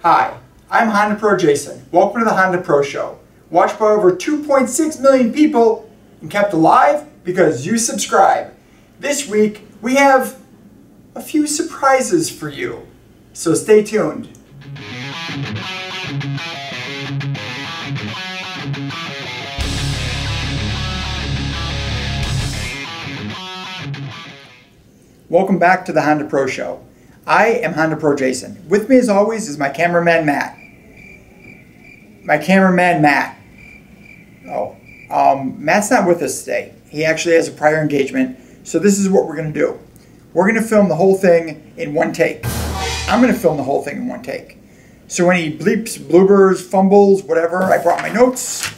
Hi, I'm HondaPro Jason. Welcome to the HondaPro Show. Watched by over 2.6 million people and kept alive because you subscribe. This week, we have a few surprises for you. So stay tuned. Welcome back to the HondaPro Show. I am HondaPro Jason. With me as always is my cameraman Matt. Matt's not with us today. He actually has a prior engagement, so this is what we're going to do. We're going to film the whole thing in one take. I'm going to film the whole thing in one take. So any bleeps, bloopers, fumbles, whatever, I brought my notes,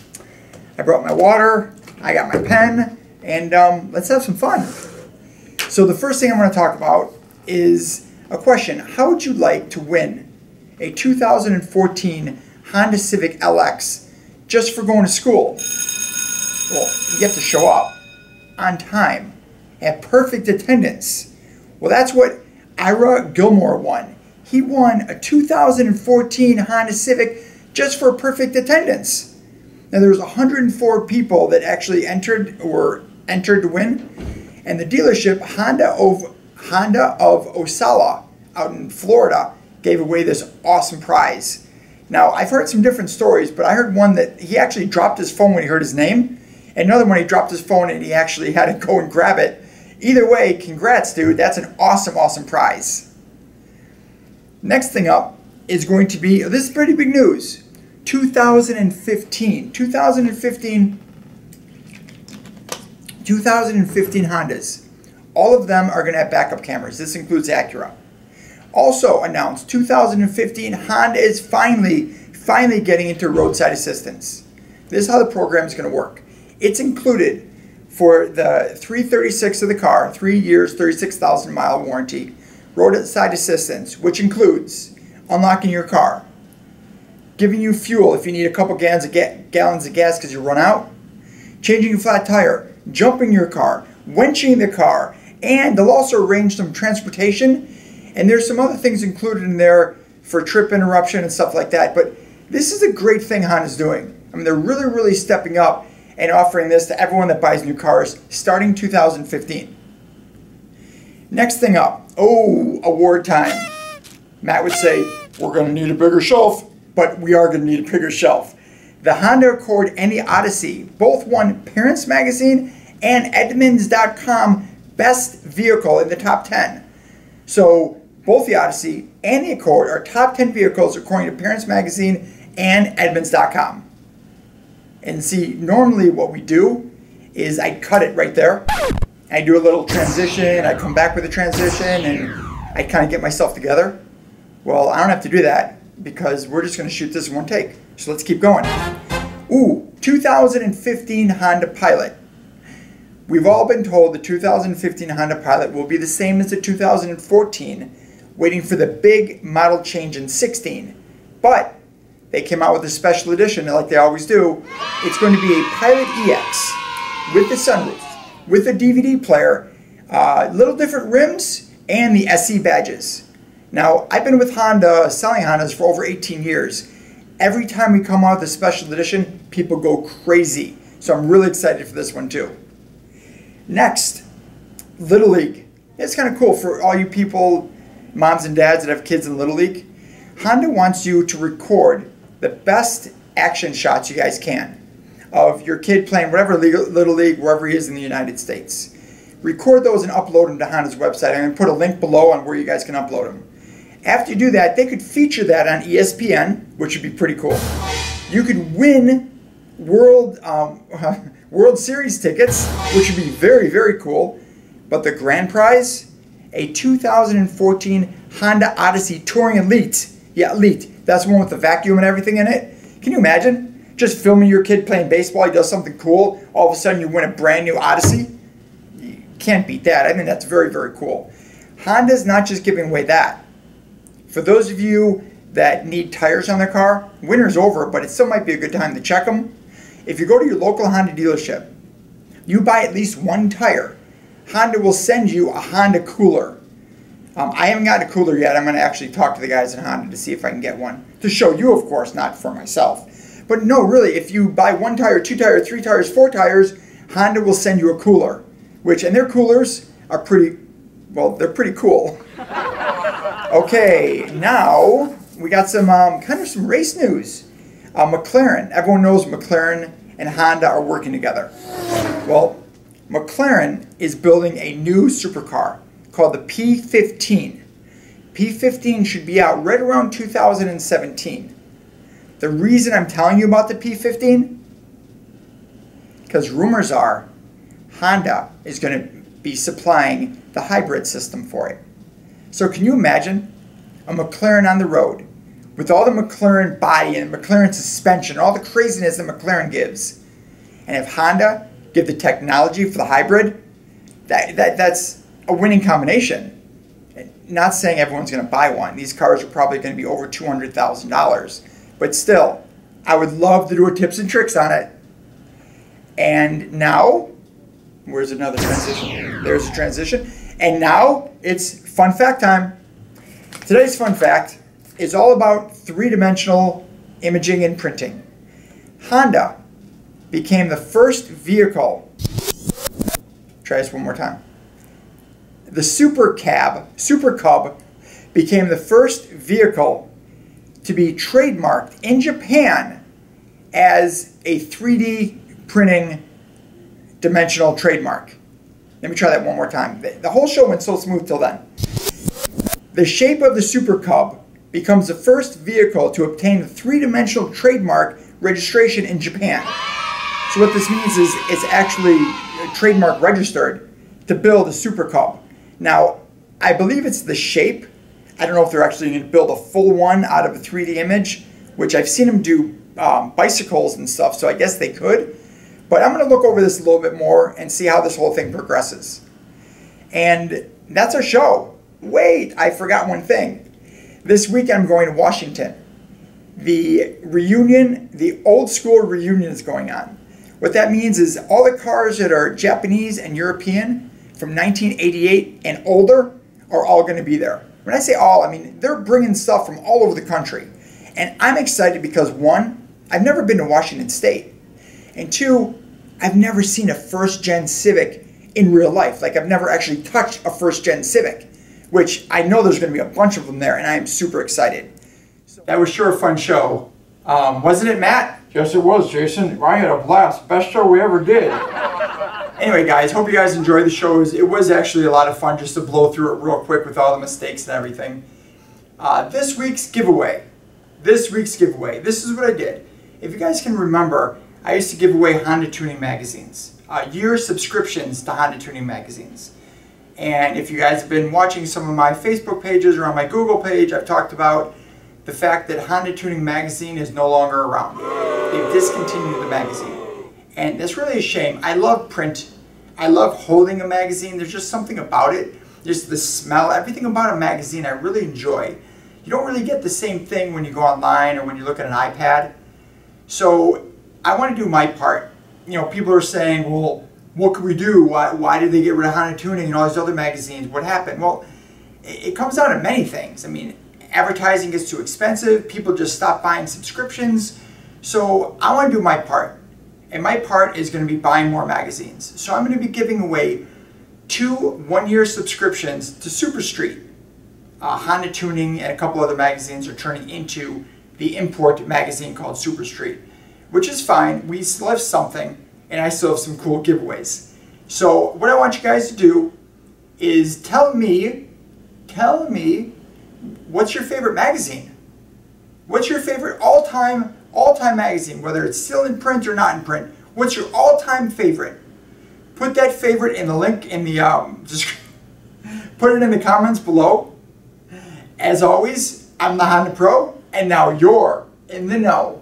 I brought my water, I got my pen, and let's have some fun. So the first thing I'm going to talk about is a question. How would you like to win a 2014 Honda Civic LX just for going to school? Well, you have to show up on time, have perfect attendance. Well, that's what Ira Gilmore won. He won a 2014 Honda Civic just for perfect attendance. Now, there was 104 people that actually entered to win, and the dealership Honda of Ocala out in Florida gave away this awesome prize. Now, I've heard some different stories, but I heard one that he actually dropped his phone when he heard his name, and another one he dropped his phone and he actually had to go and grab it. Either way, congrats, dude. That's an awesome, awesome prize. Next thing up is going to be, this is pretty big news, 2015 Hondas. All of them are going to have backup cameras. This includes Acura. Also announced, 2015 Honda is finally getting into roadside assistance. This is how the program is going to work. It's included for the 336 of the car, 3 years, 36,000 mile warranty, roadside assistance, which includes unlocking your car, giving you fuel if you need a couple gallons of gas because you run out, changing a flat tire, jumping your car, winching the car, and they'll also arrange some transportation. And there's some other things included in there for trip interruption and stuff like that. But this is a great thing Honda's doing. I mean, they're really, really stepping up and offering this to everyone that buys new cars starting 2015. Next thing up, award time. Matt would say, we're going to need a bigger shelf, but we are going to need a bigger shelf. The Honda Accord and the Odyssey both won Parents Magazine and Edmunds.com Best Vehicle in the top 10. So both the Odyssey and the Accord are top 10 vehicles according to Parents Magazine and Edmunds.com. And see, normally what we do is I cut it right there. I do a little transition, I come back with a transition, and I kind of get myself together. Well, I don't have to do that because we're just going to shoot this in one take. So let's keep going. 2015 Honda Pilot. We've all been told the 2015 Honda Pilot will be the same as the 2014, waiting for the big model change in 16. But they came out with a special edition like they always do. It's going to be a Pilot EX with the sunroof, with a DVD player, little different rims, and the SE badges. Now, I've been with Honda, selling Hondas for over 18 years. Every time we come out with a special edition, people go crazy. So I'm really excited for this one too. Next, Little League. It's kind of cool for all you people, moms and dads that have kids in Little League. Honda wants you to record the best action shots you guys can of your kid playing whatever Little League, wherever he is in the United States. Record those and upload them to Honda's website. I'm going to put a link below on where you guys can upload them. After you do that, they could feature that on ESPN, which would be pretty cool. You could win World Series tickets, which would be very, very cool. But the grand prize, a 2014 Honda Odyssey Touring Elite. Yeah, Elite. That's the one with the vacuum and everything in it. Can you imagine? Just filming your kid playing baseball, he does something cool, all of a sudden you win a brand new Odyssey? You can't beat that. I mean, that's very, very cool. Honda's not just giving away that. For those of you that need tires on their car, winter's over, but it still might be a good time to check them. If you go to your local Honda dealership, you buy at least one tire, Honda will send you a Honda cooler. I haven't gotten a cooler yet. I'm going to actually talk to the guys at Honda to see if I can get one. To show you, of course, not for myself. But no, really, if you buy 1 tire, 2 tires, 3 tires, 4 tires, Honda will send you a cooler. And their coolers are pretty, well, they're pretty cool. Okay, now we got some kind of some race news. McLaren, everyone knows McLaren and Honda are working together. Well, McLaren is building a new supercar called the P15. P15 should be out right around 2017. The reason I'm telling you about the P15, because rumors are Honda is going to be supplying the hybrid system for it. So can you imagine a McLaren on the road with all the McLaren body and McLaren suspension, all the craziness that McLaren gives, and if Honda give the technology for the hybrid, that's a winning combination. Not saying everyone's going to buy one. These cars are probably going to be over $200,000. But still, I would love to do a tips and tricks on it. And now, where's another transition? There's a transition. And now, it's fun fact time. Today's fun fact is all about three-dimensional imaging and printing. Honda became the first vehicle, try this one more time. The Super Cub became the first vehicle to be trademarked in Japan as a 3D printing dimensional trademark. Let me try that one more time. The whole show went so smooth till then. The shape of the Super Cub becomes the first vehicle to obtain a three-dimensional trademark registration in Japan. So what this means is it's actually trademark registered to build a Super Cub. Now, I believe it's the shape. I don't know if they're actually going to build a full one out of a 3D image, which I've seen them do bicycles and stuff, so I guess they could. But I'm going to look over this a little bit more and see how this whole thing progresses. And that's our show. Wait, I forgot one thing. This week I'm going to Washington. The reunion, the old school reunion is going on. What that means is all the cars that are Japanese and European from 1988 and older are all going to be there. When I say all, I mean they're bringing stuff from all over the country. And I'm excited because one, I've never been to Washington State. And two, I've never seen a first-gen Civic in real life. Like I've never actually touched a first-gen Civic, which I know there's going to be a bunch of them there, and I am super excited. That was sure a fun show. Wasn't it, Matt? Yes, it was, Jason. I had a blast. Best show we ever did. Anyway, guys, hope you guys enjoyed the show. It was actually a lot of fun just to blow through it real quick with all the mistakes and everything. This week's giveaway. This is what I did. If you guys can remember, I used to give away Honda Tuning magazines. Year subscriptions to Honda Tuning magazines. And if you guys have been watching some of my Facebook pages or on my Google page, I've talked about the fact that Honda Tuning magazine is no longer around. They've discontinued the magazine. And that's really a shame. I love print. I love holding a magazine. There's just something about it. Just the smell, everything about a magazine I really enjoy. You don't really get the same thing when you go online or when you look at an iPad. So I want to do my part. You know, people are saying, well, what could we do? Why did they get rid of Honda Tuning and all these other magazines? What happened? Well, it comes down to many things. I mean, advertising gets too expensive. People just stop buying subscriptions. So I want to do my part. And my part is going to be buying more magazines. So I'm going to be giving away 2 one-year subscriptions to Super Street. Honda Tuning and a couple other magazines are turning into the import magazine called Super Street, which is fine. We still have something, and I still have some cool giveaways. So what I want you guys to do is tell me, what's your favorite magazine? What's your favorite all-time magazine, whether it's still in print or not in print? What's your all-time favorite? Put that favorite in the link in the put it in the comments below. As always, I'm the Honda Pro, and now you're in the know.